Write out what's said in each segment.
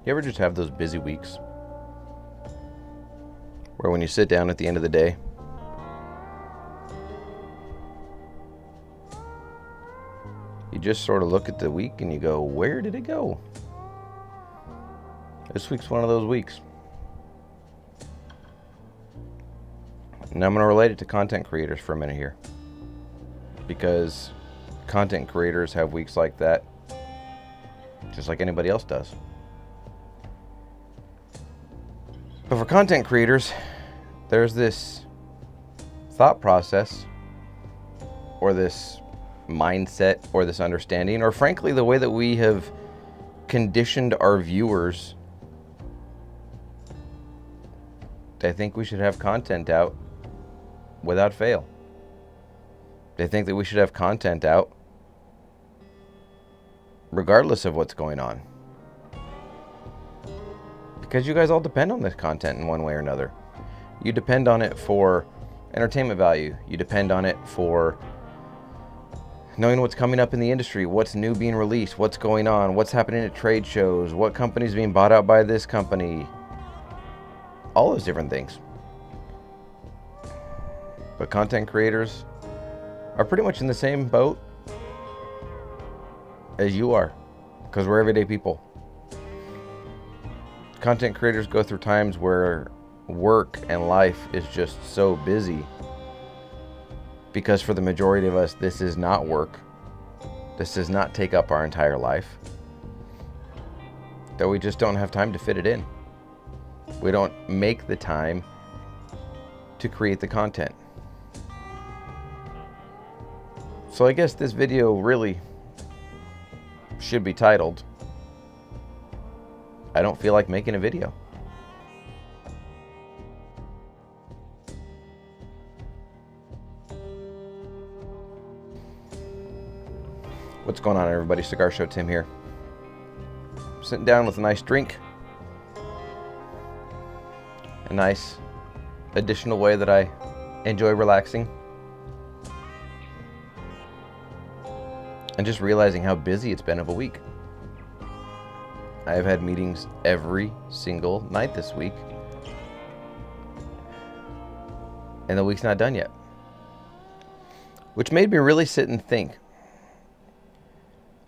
You ever just have those busy weeks where when you sit down at the end of the day, you just sort of look at the week and you go, where did it go? This week's one of those weeks. And I'm going to relate it to content creators for a minute here, because content creators have weeks like that just like anybody else does. But for content creators, there's this thought process or this mindset or this understanding, or frankly the way that we have conditioned our viewers. They think we should have content out without fail. They think that we should have content out regardless of what's going on, because you guys all depend on this content in one way or another. You depend on it for entertainment value. You depend on it for knowing what's coming up in the industry, what's new being released, what's going on, what's happening at trade shows, what company's being bought out by this company, all those different things. But content creators are pretty much in the same boat as you are, because we're everyday people. Content creators go through times where work and life is just so busy, because for the majority of us, this is not work. This does not take up our entire life, that we just don't have time to fit it in. We don't make the time to create the content. So I guess this video really should be titled, I don't feel like making a video. What's going on, everybody? Cigar Show Tim here. Sitting down with a nice drink. A nice additional way that I enjoy relaxing. And just realizing how busy it's been of a week. I have had meetings every single night this week, and the week's not done yet. Which made me really sit and think,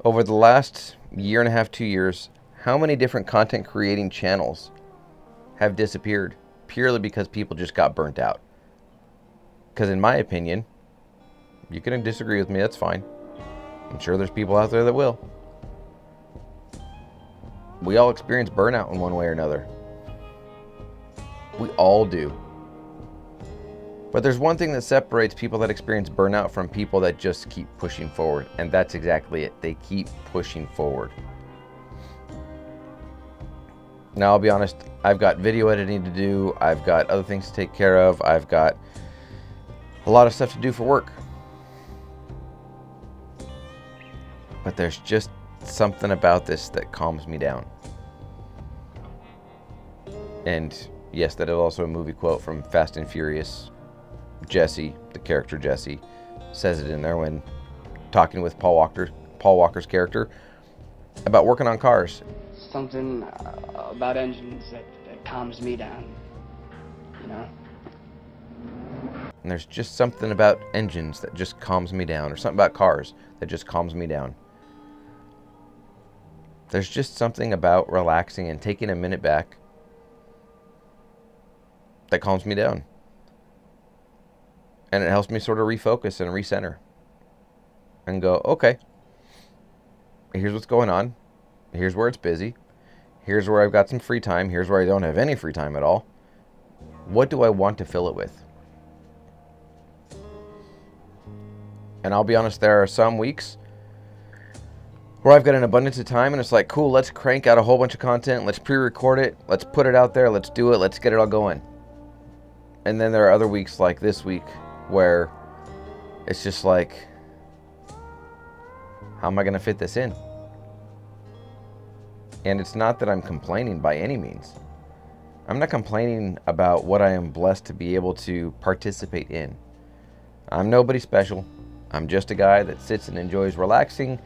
over the last year and a half, 2 years, how many different content creating channels have disappeared purely because people just got burnt out. Because in my opinion, you can disagree with me, that's fine. I'm sure there's people out there that will. We all experience burnout in one way or another. We all do. But there's one thing that separates people that experience burnout from people that just keep pushing forward. And that's exactly it. They keep pushing forward. Now, I'll be honest, I've got video editing to do. I've got other things to take care of. I've got a lot of stuff to do for work. But there's just something about this that calms me down. And yes, that is also a movie quote from Fast and Furious. Jesse, the character Jesse, says it in there when talking with Paul Walker's character about working on cars. Something about engines that calms me down, you know? And there's just something about engines that just calms me down, or something about cars that just calms me down. There's just something about relaxing and taking a minute back that calms me down. And it helps me sort of refocus and recenter. And go, okay, here's what's going on. Here's where it's busy. Here's where I've got some free time. Here's where I don't have any free time at all. What do I want to fill it with? And I'll be honest, there are some weeks where I've got an abundance of time and it's like, cool, let's crank out a whole bunch of content. Let's pre-record it. Let's put it out there. Let's do it. Let's get it all going. And then there are other weeks like this week where it's just like, how am I going to fit this in? And it's not that I'm complaining by any means. I'm not complaining about what I am blessed to be able to participate in. I'm nobody special. I'm just a guy that sits and enjoys relaxing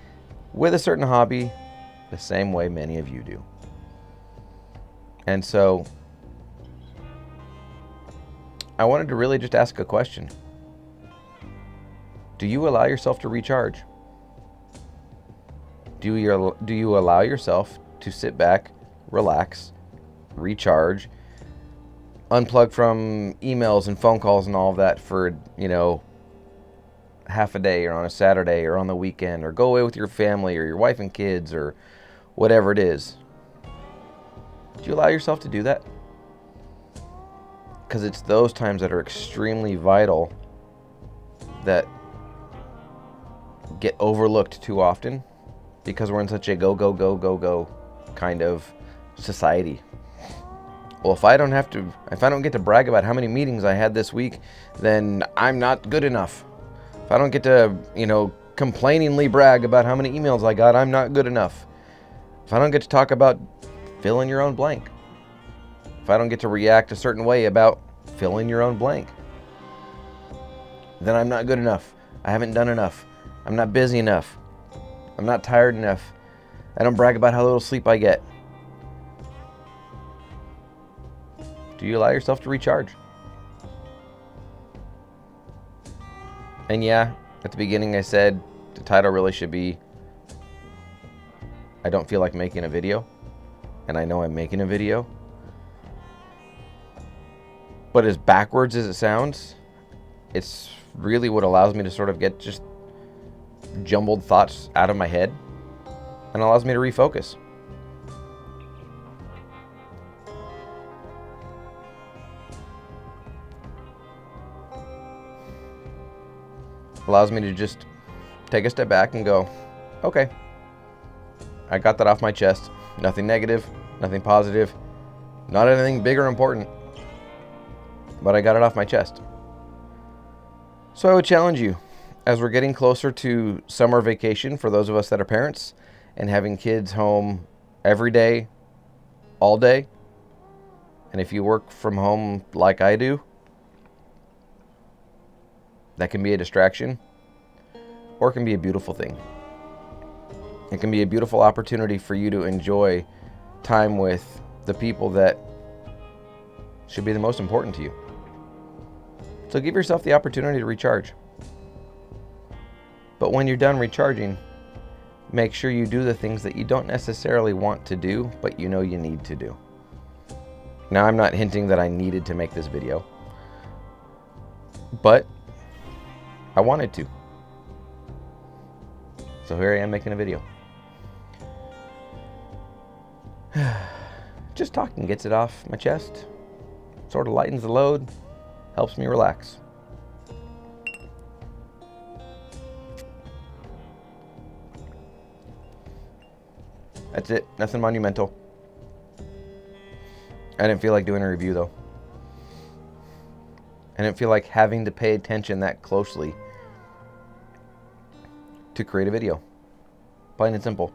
with a certain hobby the same way many of you do. And so I wanted to really just ask a question. Do you allow yourself to recharge? Do you allow yourself to sit back, relax, recharge, unplug from emails and phone calls and all of that for, half a day or on a Saturday or on the weekend, or go away with your family or your wife and kids or whatever it is? Do you allow yourself to do that? Because it's those times that are extremely vital that get overlooked too often, because we're in such a go, go, go, go, go kind of society. Well, if I don't get to brag about how many meetings I had this week, then I'm not good enough. If I don't get to, complainingly brag about how many emails I got, I'm not good enough. If I don't get to talk about fill in your own blank. If I don't get to react a certain way about fill in your own blank, then I'm not good enough. I haven't done enough. I'm not busy enough. I'm not tired enough. I don't brag about how little sleep I get. Do you allow yourself to recharge? And yeah, at the beginning I said the title really should be I don't feel like making a video. And I know I'm making a video. But as backwards as it sounds, it's really what allows me to sort of get just jumbled thoughts out of my head and allows me to refocus. Allows me to just take a step back and go, okay, I got that off my chest. Nothing negative, nothing positive, not anything big or important, but I got it off my chest. So I would challenge you, as we're getting closer to summer vacation for those of us that are parents and having kids home every day, all day, and if you work from home like I do, that can be a distraction, or it can be a beautiful thing. It can be a beautiful opportunity for you to enjoy time with the people that should be the most important to you. So give yourself the opportunity to recharge. But when you're done recharging, make sure you do the things that you don't necessarily want to do, but you know you need to do. Now, I'm not hinting that I needed to make this video, but I wanted to. So here I am making a video. Just talking gets it off my chest, sort of lightens the load, helps me relax. That's it. Nothing monumental. I didn't feel like doing a review though. I didn't feel like having to pay attention that closely to create a video. Plain and simple.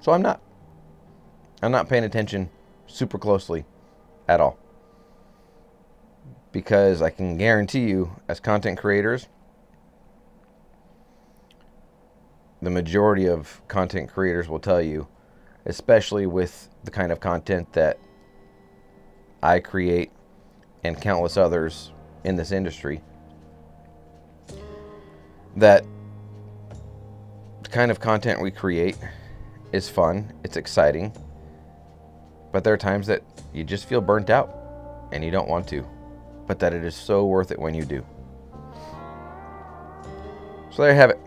So I'm not paying attention super closely at all. Because I can guarantee you, as content creators, the majority of content creators will tell you, especially with the kind of content that I create and countless others in this industry, that the kind of content we create is fun, it's exciting, but there are times that you just feel burnt out and you don't want to, but that it is so worth it when you do. So there you have it.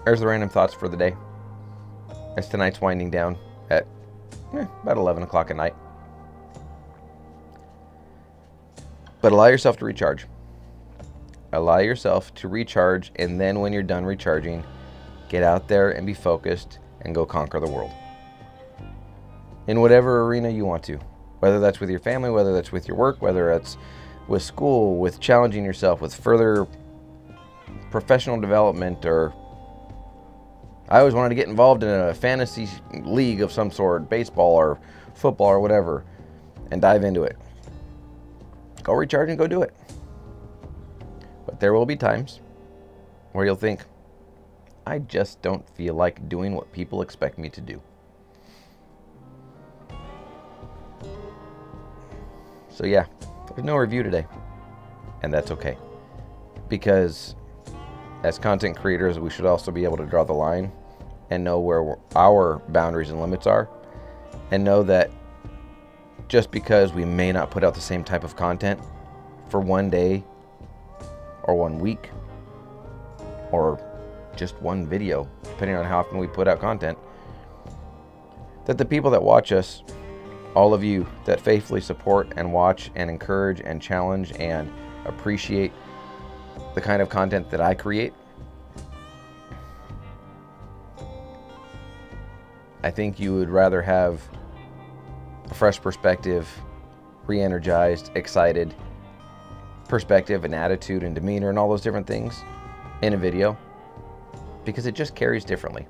There's the random thoughts for the day, as tonight's winding down at about 11 o'clock at night. But allow yourself to recharge. Allow yourself to recharge, and then when you're done recharging, get out there and be focused and go conquer the world. In whatever arena you want to. Whether that's with your family, whether that's with your work, whether that's with school, with challenging yourself, with further professional development, or I always wanted to get involved in a fantasy league of some sort, baseball or football or whatever, and dive into it. Go recharge and go do it. But there will be times where you'll think, I just don't feel like doing what people expect me to do. So yeah, there's no review today. And that's okay. Because as content creators, we should also be able to draw the line and know where our boundaries and limits are. And know that just because we may not put out the same type of content for one day or 1 week or just one video, depending on how often we put out content, that the people that watch us, all of you that faithfully support and watch and encourage and challenge and appreciate the kind of content that I create, I think you would rather have a fresh perspective, re-energized, excited perspective and attitude and demeanor and all those different things in a video, because it just carries differently.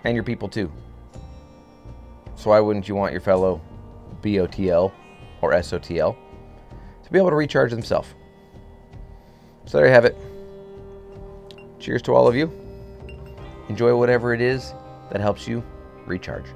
And your people too. So why wouldn't you want your fellow BOTL or SOTL to be able to recharge themselves? So there you have it. Cheers to all of you. Enjoy whatever it is that helps you recharge.